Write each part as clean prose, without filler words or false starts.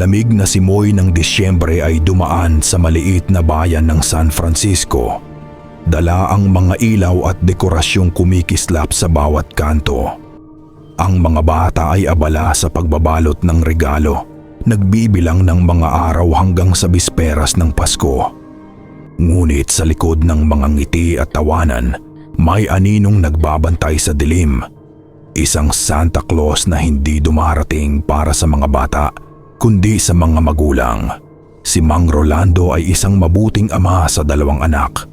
malamig na simoy ng Disyembre ay dumaan sa maliit na bayan ng San Francisco. Dala ang mga ilaw at dekorasyong kumikislap sa bawat kanto. Ang mga bata ay abala sa pagbabalot ng regalo, nagbibilang ng mga araw hanggang sa bisperas ng Pasko. Ngunit sa likod ng mga ngiti at tawanan, may aninong nagbabantay sa dilim. Isang Santa Claus na hindi dumarating para sa mga bata, kundi sa mga magulang. Si Mang Rolando ay isang mabuting ama sa 2 anak.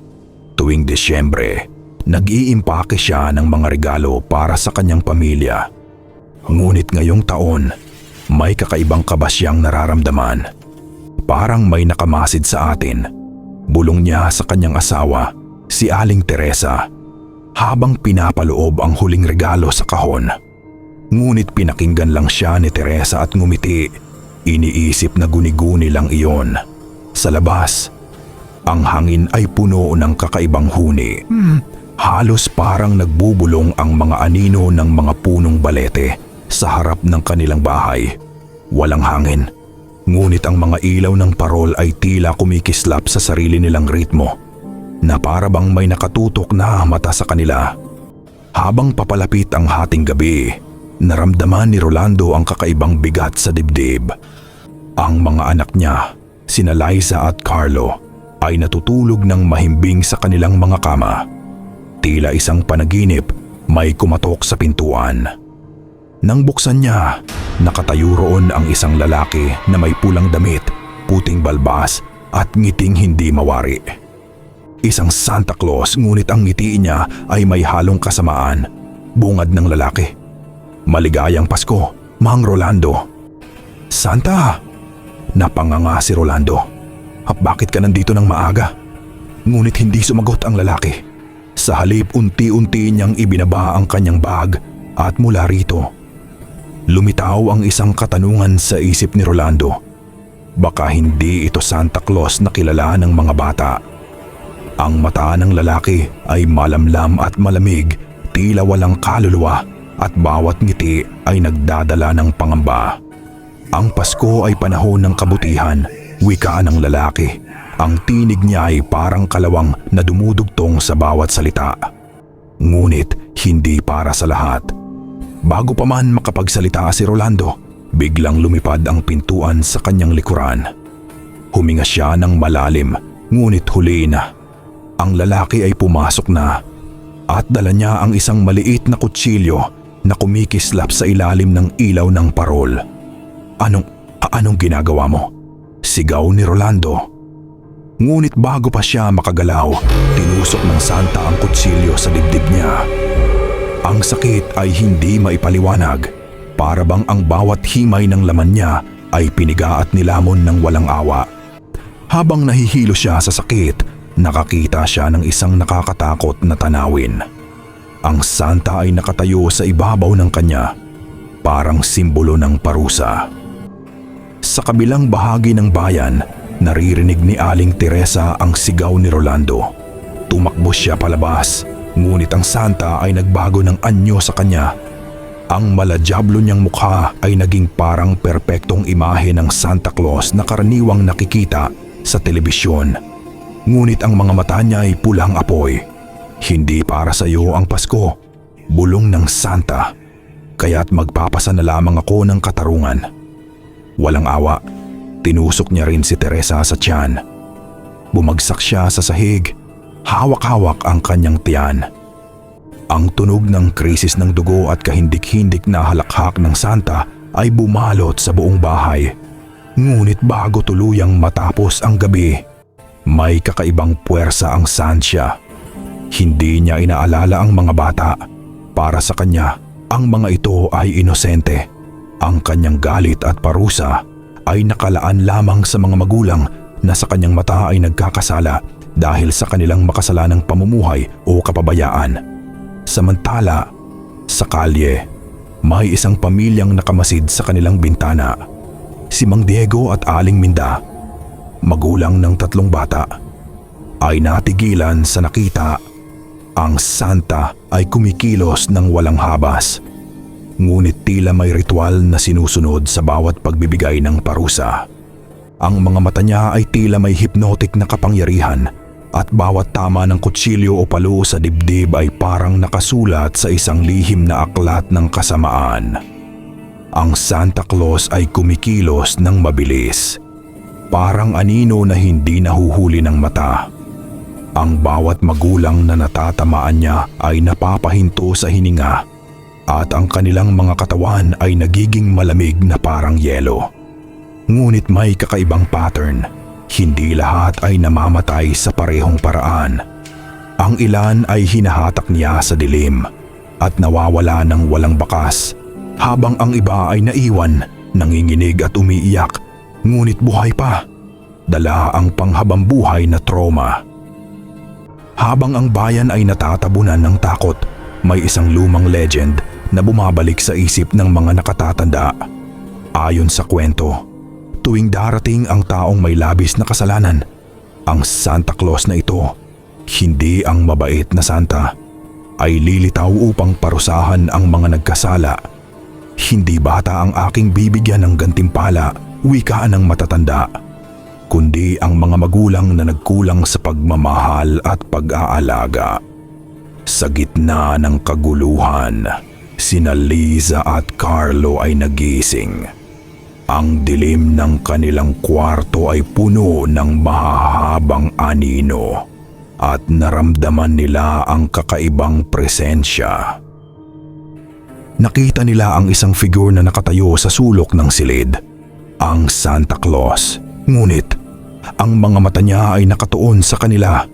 Tuwing Disyembre, nag-iimpake siya ng mga regalo para sa kanyang pamilya. Ngunit ngayong taon, may kakaibang kaba siyang nararamdaman. Parang may nakamasid sa atin. Bulong niya sa kanyang asawa, si Aling Teresa, habang pinapaloob ang huling regalo sa kahon. Ngunit pinakinggan lang siya ni Teresa at ngumiti. Iniisip na guni-guni lang iyon. Sa labas, ang hangin ay puno ng kakaibang huni. Halos parang nagbubulong ang mga anino ng mga punong balete sa harap ng kanilang bahay. Walang hangin, ngunit ang mga ilaw ng parol ay tila kumikislap sa sarili nilang ritmo, na para bang may nakatutok na mata sa kanila. Habang papalapit ang hating gabi, naramdaman ni Rolando ang kakaibang bigat sa dibdib. Ang mga anak niya, sina Liza at Carlo, ay natutulog ng mahimbing sa kanilang mga kama. Tila isang panaginip, may kumatok sa pintuan. Nang buksan niya, nakatayo roon ang isang lalaki na may pulang damit, puting balbas at ngiting hindi mawari. Isang Santa Claus, ngunit ang ngiti niya ay may halong kasamaan. Bungad ng lalaki. Maligayang Pasko, Mang Rolando. Santa! Napanganga si Rolando. Bakit ka nandito ng maaga? Ngunit hindi sumagot ang lalaki. Sa halip, unti-unti niyang ibinaba ang kanyang bag at mula rito, lumitaw ang isang katanungan sa isip ni Rolando. Baka hindi ito Santa Claus na kilala ng mga bata. Ang mata ng lalaki ay malamlam at malamig, tila walang kaluluwa, at bawat ngiti ay nagdadala ng pangamba. Ang Pasko ay panahon ng kabutihan, wika ng lalaki. Ang tinig niya ay parang kalawang na dumudugtong sa bawat salita. Ngunit hindi para sa lahat. Bago pa man makapagsalita si Rolando, biglang lumipad ang pintuan sa kanyang likuran. Huminga siya ng malalim, ngunit huli na. Ang lalaki ay pumasok na at dala niya ang isang maliit na kutsilyo na kumikislap sa ilalim ng ilaw ng parol. Anong ginagawa mo? Sigaw ni Rolando. Ngunit bago pa siya makagalaw, tinusok ng Santa ang kutsilyo sa dibdib niya. Ang sakit ay hindi maipaliwanag, para bang ang bawat himay ng laman niya ay piniga at nilamon ng walang awa. Habang nahihilo siya sa sakit, nakakita siya ng isang nakakatakot na tanawin. Ang Santa ay nakatayo sa ibabaw ng kanya, parang simbolo ng parusa. Sa kabilang bahagi ng bayan, naririnig ni Aling Teresa ang sigaw ni Rolando. Tumakbo siya palabas, ngunit ang Santa ay nagbago ng anyo sa kanya. Ang maladyablo niyang mukha ay naging parang perpektong imahe ng Santa Claus na karaniwang nakikita sa telebisyon. Ngunit ang mga mata niya ay pulang apoy. Hindi para sa iyo ang Pasko, bulong ng Santa. Kaya't magpapasa na lamang ako ng katarungan. Walang awa, tinusok niya rin si Teresa sa tiyan. Bumagsak siya sa sahig, hawak-hawak ang kanyang tiyan. Ang tunog ng krisis ng dugo at kahindik-hindik na halakhak ng Santa ay bumalot sa buong bahay. Ngunit bago tuluyang matapos ang gabi, may kakaibang puwersa ang Santia. Hindi niya inaalala ang mga bata. Para sa kanya, ang mga ito ay inosente. Ang kanyang galit at parusa ay nakalaan lamang sa mga magulang na sa kanyang mata ay nagkakasala dahil sa kanilang makasalanang pamumuhay o kapabayaan. Samantala, sa kalye, may isang pamilyang nakamasid sa kanilang bintana. Si Mang Diego at Aling Minda, magulang ng 3 bata, ay natigilan sa nakita ang Santa ay kumikilos ng walang habas. Ngunit tila may ritual na sinusunod sa bawat pagbibigay ng parusa. Ang mga mata niya ay tila may hypnotic na kapangyarihan at bawat tama ng kutsilyo o palo sa dibdib ay parang nakasulat sa isang lihim na aklat ng kasamaan. Ang Santa Claus ay kumikilos ng mabilis, parang anino na hindi nahuhuli ng mata. Ang bawat magulang na natatamaan niya ay napapahinto sa hininga at ang kanilang mga katawan ay nagiging malamig na parang yelo. Ngunit may kakaibang pattern. Hindi lahat ay namamatay sa parehong paraan. Ang ilan ay hinahatak niya sa dilim at nawawala ng walang bakas, habang ang iba ay naiwan, nanginginig at umiiyak, ngunit buhay pa. Dala ang panghabang buhay na trauma. Habang ang bayan ay natatabunan ng takot, may isang lumang legend na bumabalik sa isip ng mga nakatatanda. Ayon sa kwento, tuwing darating ang taong may labis na kasalanan, ang Santa Claus na ito, hindi ang mabait na Santa, ay lilitaw upang parusahan ang mga nagkasala. Hindi bata ang aking bibigyan ng gantimpala, wika ng matatanda, kundi ang mga magulang na nagkulang sa pagmamahal at pag-aalaga. Sa gitna ng kaguluhan, sina Liza at Carlo ay nagising. Ang dilim ng kanilang kwarto ay puno ng mahahabang anino at naramdaman nila ang kakaibang presensya. Nakita nila ang isang figure na nakatayo sa sulok ng silid, ang Santa Claus. Ngunit ang mga mata niya ay nakatuon sa kanila,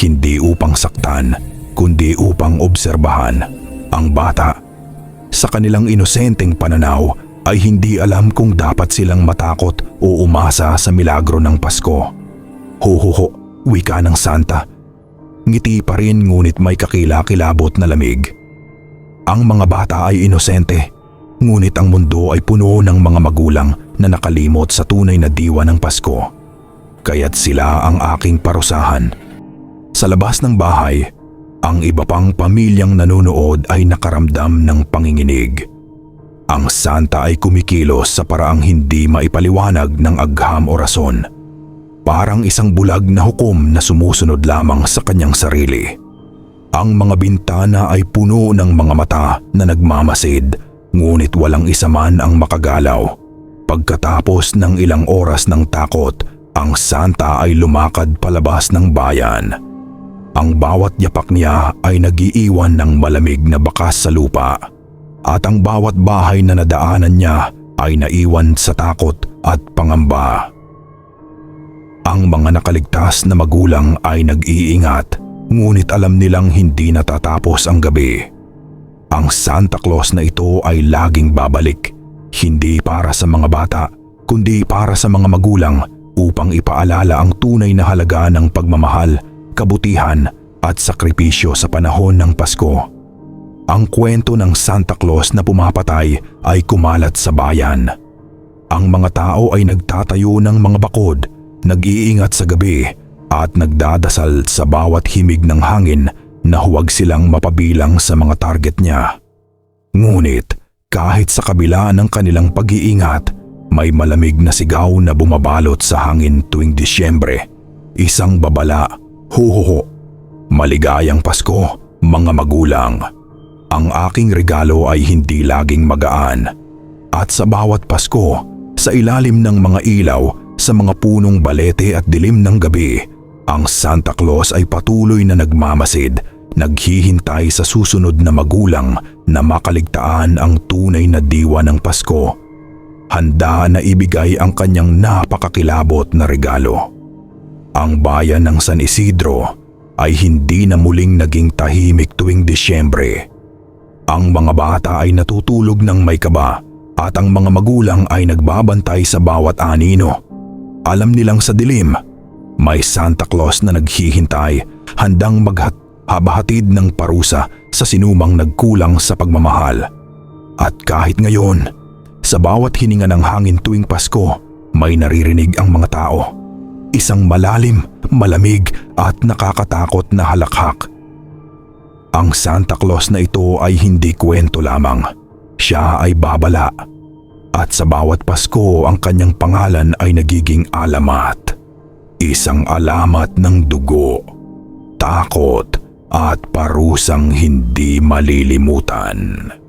hindi upang saktan, kundi upang obserbahan. Ang bata, sa kanilang inosenteng pananaw, ay hindi alam kung dapat silang matakot o umasa sa milagro ng Pasko. Ho, wika ng Santa. Ngiti pa rin ngunit may kakilakilabot na lamig. Ang mga bata ay inosente, ngunit ang mundo ay puno ng mga magulang na nakalimot sa tunay na diwa ng Pasko. Kaya't sila ang aking parusahan. Sa labas ng bahay, ang iba pang pamilyang nanonood ay nakaramdam ng panginginig. Ang Santa ay kumikilos sa paraang hindi maipaliwanag ng agham o rason. Parang isang bulag na hukom na sumusunod lamang sa kanyang sarili. Ang mga bintana ay puno ng mga mata na nagmamasid, ngunit walang isa man ang makagalaw. Pagkatapos ng ilang oras ng takot, ang Santa ay lumakad palabas ng bayan. Ang bawat yapak niya ay nagiiwan ng malamig na bakas sa lupa, at ang bawat bahay na nadaanan niya ay naiwan sa takot at pangamba. Ang mga nakaligtas na magulang ay nag-iingat, ngunit alam nilang hindi natatapos ang gabi. Ang Santa Claus na ito ay laging babalik, hindi para sa mga bata, kundi para sa mga magulang, upang ipaalala ang tunay na halaga ng pagmamahal, kabutihan at sakripisyo sa panahon ng Pasko. Ang kwento ng Santa Claus na pumapatay ay kumalat sa bayan. Ang mga tao ay nagtatayo ng mga bakod, nag-iingat sa gabi at nagdadasal sa bawat himig ng hangin na huwag silang mapabilang sa mga target niya. Ngunit kahit sa kabila ng kanilang pag-iingat, may malamig na sigaw na bumabalot sa hangin tuwing Disyembre. Isang babala, ho, maligayang Pasko, mga magulang. Ang aking regalo ay hindi laging magaan. At sa bawat Pasko, sa ilalim ng mga ilaw, sa mga punong balete at dilim ng gabi, ang Santa Claus ay patuloy na nagmamasid, naghihintay sa susunod na magulang na makaligtaan ang tunay na diwa ng Pasko. Handa na ibigay ang kanyang napakakilabot na regalo. Ang bayan ng San Isidro ay hindi na muling naging tahimik tuwing Disyembre. Ang mga bata ay natutulog ng may kaba at ang mga magulang ay nagbabantay sa bawat anino. Alam nilang sa dilim, may Santa Claus na naghihintay, handang maghahatid ng parusa sa sinumang nagkulang sa pagmamahal. At kahit ngayon, sa bawat hininga ng hangin tuwing Pasko, may naririnig ang mga tao. Isang malalim, malamig at nakakatakot na halakhak. Ang Santa Claus na ito ay hindi kwento lamang. siya ay babala. At sa bawat Pasko ang kanyang pangalan ay nagiging alamat. Isang alamat ng dugo, takot at parusang hindi malilimutan.